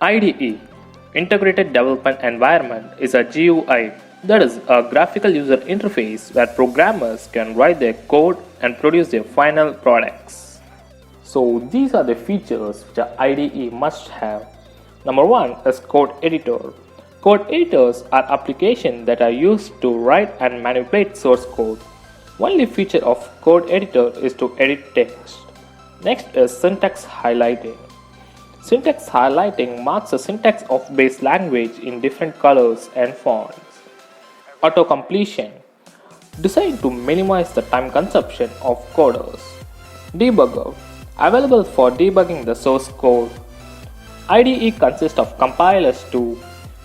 IDE, Integrated Development Environment, is a GUI, that is, a graphical user interface where programmers can write their code and produce their final products. So these are the features which an IDE must have. Number 1 is code editor. Code editors are applications that are used to write and manipulate source code. Only feature of code editor is to edit text. Next is syntax highlighting. Syntax highlighting marks the syntax of base language in different colors and fonts. Auto-completion, designed to minimize the time consumption of coders. Debugger, available for debugging the source code. IDE consists of compilers to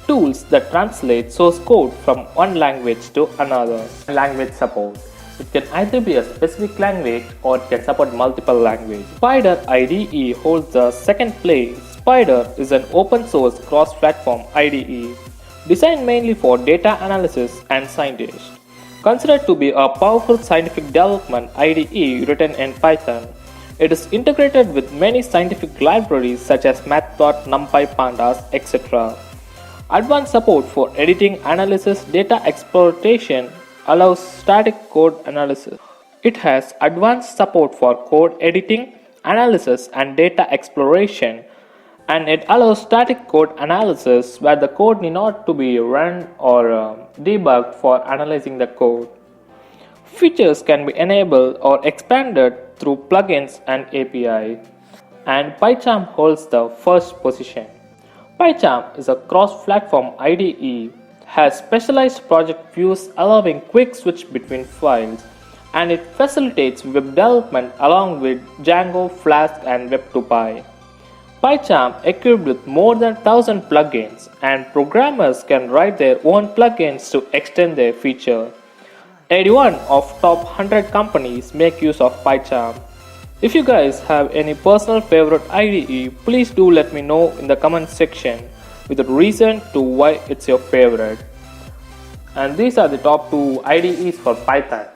tools that translate source code from one language to another. Language support. It can either be a specific language or it can support multiple languages. Spider IDE holds the second place. Spider is an open source cross-platform IDE designed mainly for data analysis and scientists. Considered to be a powerful scientific development IDE written in Python, it is integrated with many scientific libraries such as Matplotlib, NumPy, Pandas, etc. Advanced support for editing, analysis, data exploitation allows static code analysis. It has advanced support for code editing, analysis and data exploration, and it allows static code analysis where the code need not to be run or debugged for analyzing the code. Features can be enabled or expanded through plugins and API. And PyCharm holds the first position. PyCharm is a cross-platform IDE, has specialized project views allowing quick switch between files, and it facilitates web development along with Django, Flask and Web2Py. PyCharm equipped with more than 1000 plugins, and programmers can write their own plugins to extend their feature. 81 of top 100 companies make use of PyCharm. If you guys have any personal favorite IDE, please do let me know in the comment section with a reason to why it's your favorite. And these are the top 2 IDEs for Python.